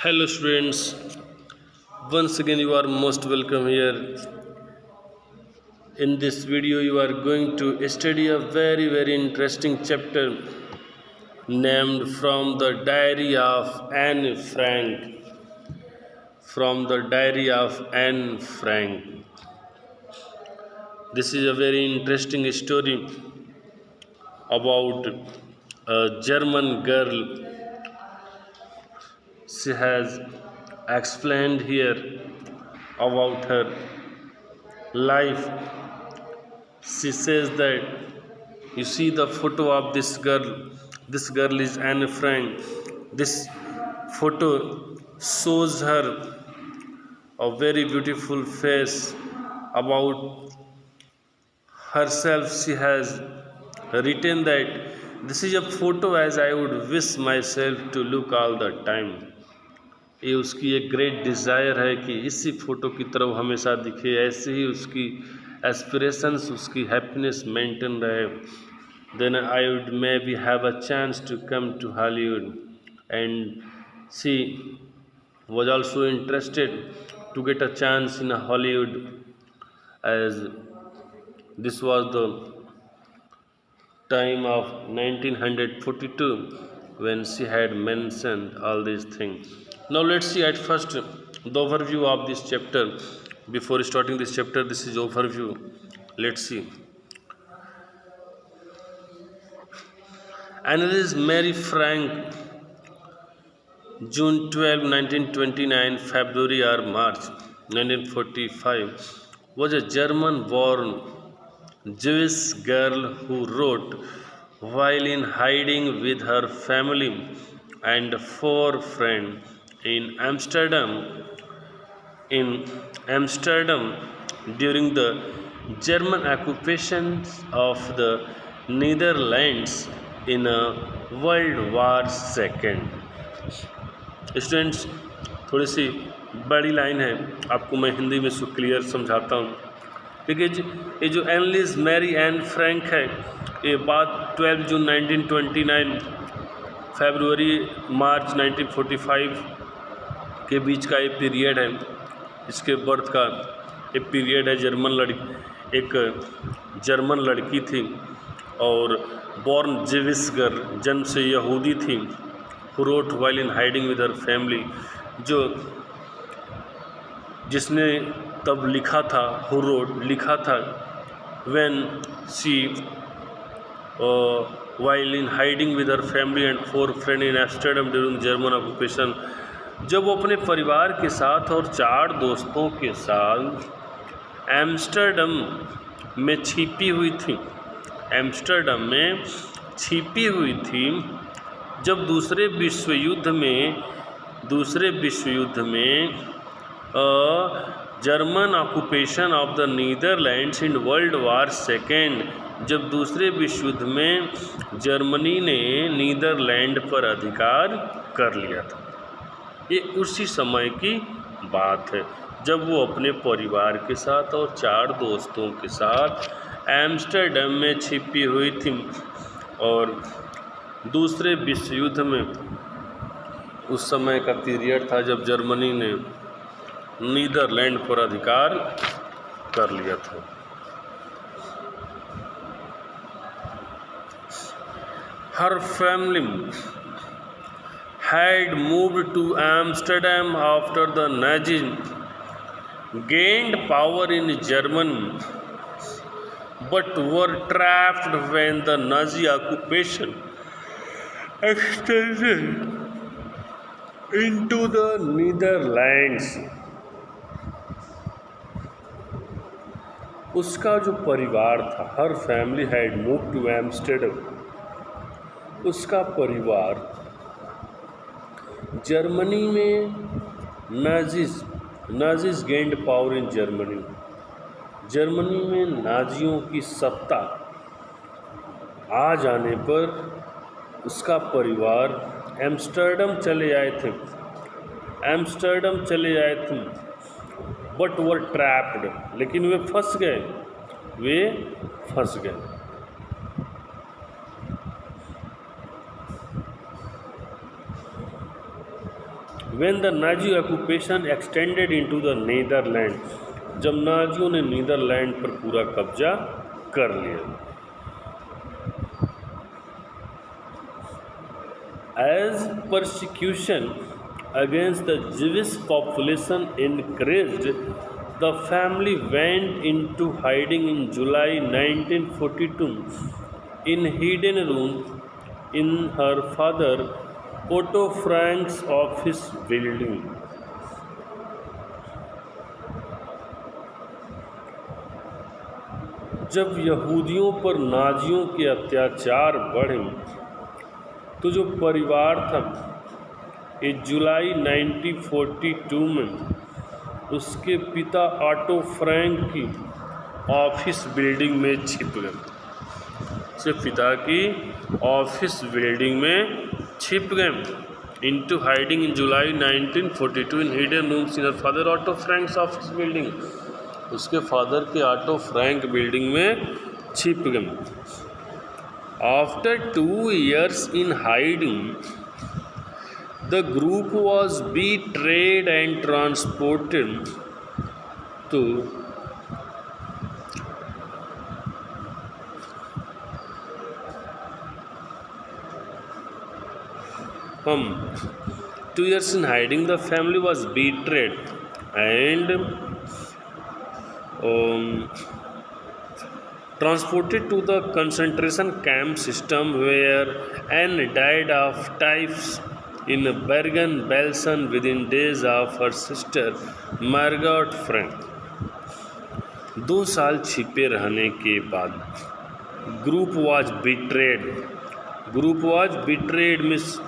Hello students, once again you are most welcome here. In this video you are going to study a very interesting chapter named From the Diary of Anne Frank. From the Diary of Anne Frank. This is a very interesting story about a German girl. She has explained here about her life. She says that you see the photo of this girl. This girl is Anne Frank. This photo shows her a very beautiful face. About herself, she has written that this is a photo as I would wish myself to look all the time. ये उसकी एक great desire है कि इसी photo की तरफ हमेशा दिखे, ऐसे ही उसकी एस्पिरेशंस, उसकी हैप्पीनेस मेंटेन रहे. Then I would maybe have a chance to come to Hollywood and she was also interested to get a chance in Hollywood, as this was the time of 1942 when she had mentioned all these things. Now let's see at first the overview of this chapter. Before starting this chapter, this is overview. Let's see. Anneliese Mary Frank, June 12, 1929, February or March 1945, was a German-born Jewish girl who wrote while in hiding with her family and 4 friends in Amsterdam during the German occupation of the Netherlands in World War II. Students, थोड़ी सी बड़ी line है, आपको मैं हिंदी में इसको clear समझाता हूँ. देखिए, ये जो एनलिस मैरी एन फ्रैंक है, ये बात 12 जून 1929 फरवरी मार्च 1945 के बीच का ये पीरियड है. इसके बर्थ का ये पीरियड है. एक जर्मन लड़की थी और बॉर्न जेविश गर्ल, जन्म से यहूदी थी. Who wrote while in hiding with her family, जिसने तब लिखा था, हु रोट लिखा था when she while in hiding with her family and 4 friend in Amsterdam during German occupation, जब वो अपने परिवार के साथ और 4 दोस्तों के साथ एम्स्टर्डम में छिपी हुई थी. एम्स्टर्डम में छिपी हुई थी जब दूसरे विश्व युद्ध में German occupation of the Netherlands in world war second, जब दूसरे विश्व युद्ध में जर्मनी ने नीदरलैंड पर अधिकार कर लिया था. ये उसी समय की बात है जब वो अपने परिवार के साथ और 4 दोस्तों के साथ एम्स्टर्डम में छिपी हुई थी. और दूसरे विश्व युद्ध में उस समय का पीरियड था जब जर्मनी ने नीदरलैंड पर अधिकार कर लिया था. Her family had moved to Amsterdam after the Nazis gained power in Germany, but were trapped when the Nazi occupation extended into the Netherlands. उसका जो परिवार था, her family had move to Amsterdam, उसका परिवार जर्मनी में Nazis gained power in Germany, Germany में नाजियों की सत्ता आ जाने पर उसका परिवार एम्स्टर्डम चले आए थे. बट वर ट्रैप्ड, लेकिन वे फंस गए. When the Nazi occupation extended into the Netherlands, जब नाजियों ने नीदरलैंड पर पूरा कब्जा कर लिया. As persecution against the Jewish population increased, the family went into hiding in July 1942 in hidden room in her father Otto Frank's office building. जब यहूदियों पर नाजियों के अत्याचार बढ़े तो जो परिवार था ये जुलाई 1942 में उसके पिता ऑटो फ्रैंक की ऑफिस बिल्डिंग में छिप गए. उसके पिता की ऑफिस बिल्डिंग में छिप गए. Into hiding in July 1942 in hidden rooms in father auto Franks office building. उसके फादर के ऑटो फ्रैंक बिल्डिंग में छिप गए. After 2 years in hiding, the group was betrayed and transported to two years in hiding, the family was betrayed and transported to the concentration camp system where Anne died of typhus in Bergen-Belsen within days of her sister Margot Frank. 2 साल छिपे रहने के बाद group was betrayed means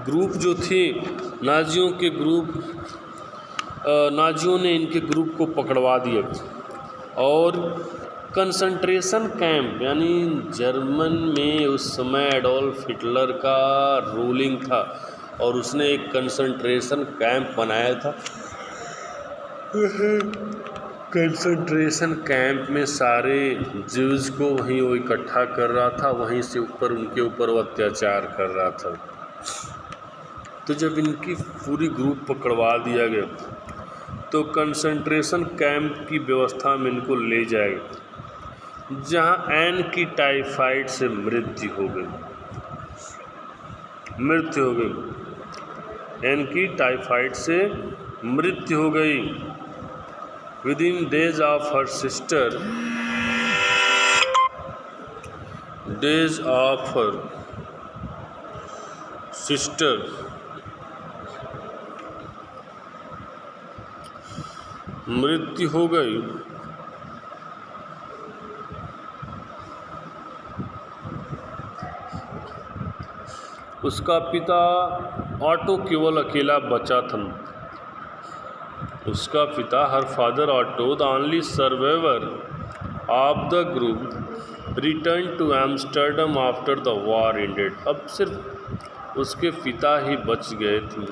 group जो थी नाजियों के group नाजियों ने इनके ग्रुप को पकड़वा दिया और कंसंट्रेशन कैंप यानी जर्मन में उस समय एडोल्फ हिटलर का रूलिंग था और उसने एक कंसंट्रेशन कैंप बनाया था. कंसंट्रेशन कैंप में सारे ज्यूज को वहीं वो इकट्ठा कर रहा था, वहीं से ऊपर उनके ऊपर वो अत्याचार कर रहा था. तो जब इनकी पूरी ग्रुप पकड़वा दिया गया तो कंसंट्रेशन कैंप की व्यवस्था में इनको ले जाएगा जहां एन की टाइफाइड से मृत्यु हो गई. एन की टाइफाइड से मृत्यु हो गई. With in days of her sister मृत्यु हो गई. उसका पिता ऑटो केवल अकेला बचा था. उसका पिता her father Otto the only survivor of the group return to Amsterdam after the war ended. अब सिर्फ उसके पिता ही बच गए थे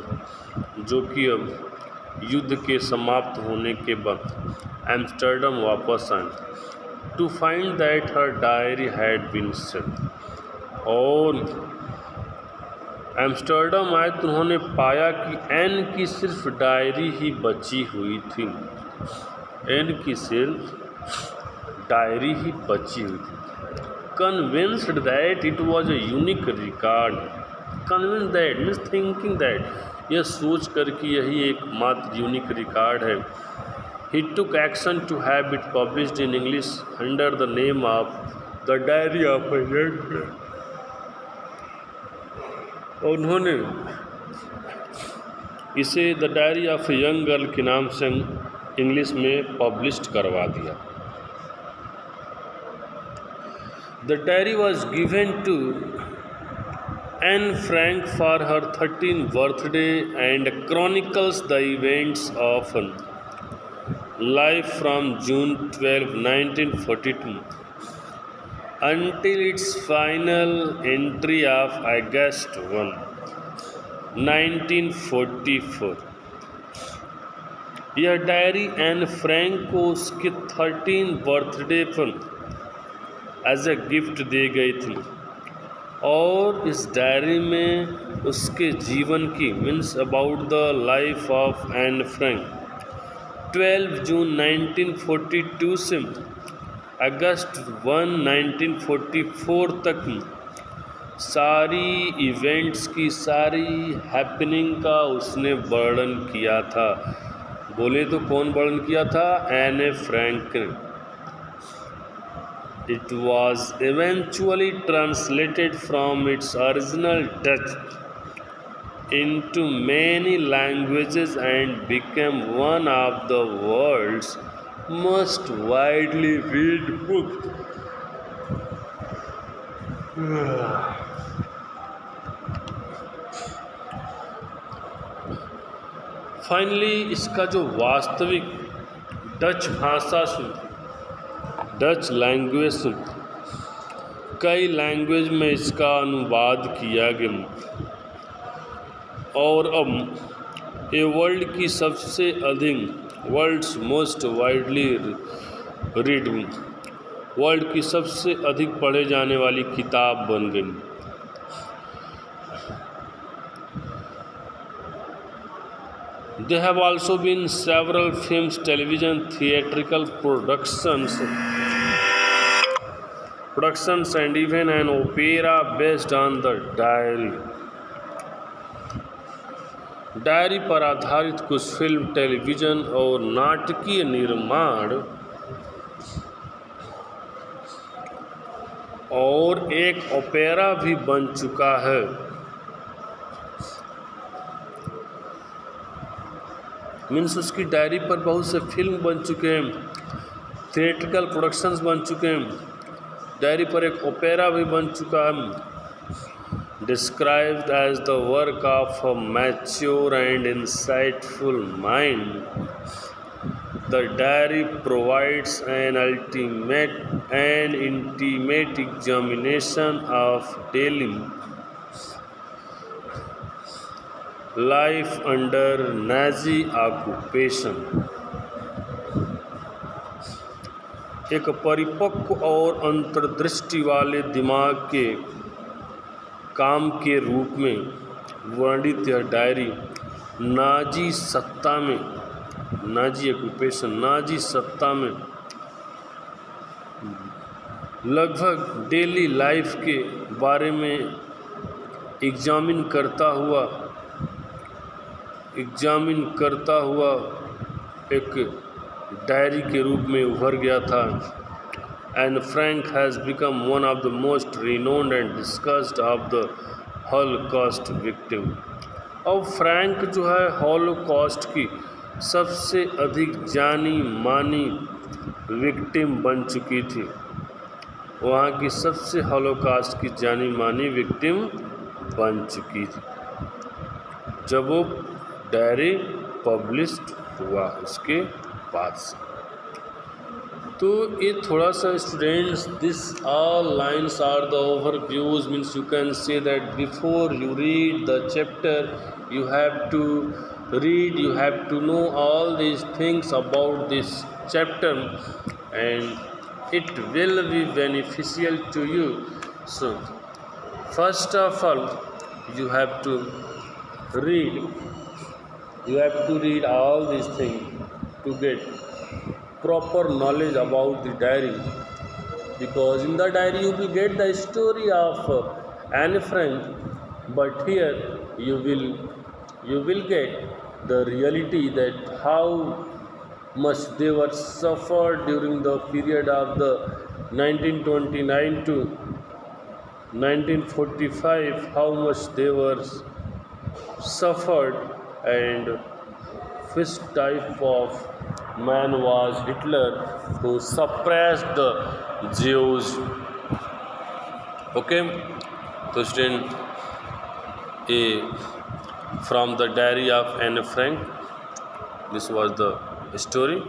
जो कि अब युद्ध के समाप्त होने के बाद एम्स्टर्डम वापस आए to find that her diary had been sold. और एम्स्टर्डम आए तो उन्होंने पाया कि एन की सिर्फ डायरी ही बची हुई थी. एन की सिर्फ डायरी ही बची हुई थी. Convinced that it was a unique record. Convinced that means thinking that, यह सोच कर कि यही एकमात्र यूनिक रिकॉर्ड है. He took action to have it published in English under the name of the diary of a young girl. और उन्होंने इसे the diary of a young girl के नाम से इंग्लिश में पब्लिश्ड करवा दिया. The diary was given to Anne Frank for her 13th birthday and chronicles the events of life from June 12, 1942 until its final entry of August 1, 1944. यह diary Anne Frank को उसके 13th birthday पर as a gift दी गई थी. और इस diary में उसके जीवन की means about the life of Anne Frank 12 जून 1942 से अगस्त 1 1944 तक सारी इवेंट्स की, सारी हैपनिंग का उसने वर्णन किया था। बोले तो कौन वर्णन किया था? एने फ्रैंक ने। It was eventually translated from its original Dutch into many languages and became one of the world's most widely read books. Finally इसका जो वास्तविक डच भाषा से, डच लैंग्वेज से कई लैंग्वेज में इसका अनुवाद किया गया और अब ये वर्ल्ड की सबसे अधिक, world's most widely read, world की सबसे अधिक पढ़े जाने वाली किताब बन गई। There have also been several films, television, theatrical productions and even an opera based on the diary. Diary पर आधारित कुछ फिल्म, टेलीविज़न और नाटकीय निर्माण और एक ओपेरा भी बन चुका है। मीन्स उसकी डायरी पर बहुत से फिल्म बन चुके हैं, थिएट्रिकल प्रोडक्शंस बन चुके हैं, डायरी पर एक ओपेरा भी बन चुका है। Described as the work of a mature and insightful mind, the diary provides an intimate examination of daily life under Nazi occupation. एक परिपक्व और अंतर्दृष्टि वाले दिमाग के काम के रूप में वर्णित यह डायरी नाजी सत्ता में, नाजी ऑक्यूपेशन, नाजी सत्ता में लगभग डेली लाइफ के बारे में एग्जामिन करता हुआ एक डायरी के रूप में उभर गया था। Anne Frank has become one of the most renowned and discussed of the Holocaust victim. और फ्रैंक जो है हॉलोकॉस्ट की सबसे अधिक जानी मानी विक्टिम बन चुकी थी, वहाँ की सबसे हॉलोकॉस्ट की जानी मानी विक्टिम बन चुकी थी जब वो डायरी पब्लिश्ड हुआ उसके बाद से। तो ये थोड़ा सा students, this all lines are the overviews, means you can say that before you read the chapter you have to read, you have to know all these things about this chapter and it will be beneficial to you. So first of all you have to read all these things to get proper knowledge about the diary, because in the diary you will get the story of Anne Frank, but here you will get the reality that how much they were suffered during the period of the 1929 to 1945, how much they were suffered and which type of man was Hitler who suppressed the Jews. Okay, so student, from the diary of Anne Frank, this was the story.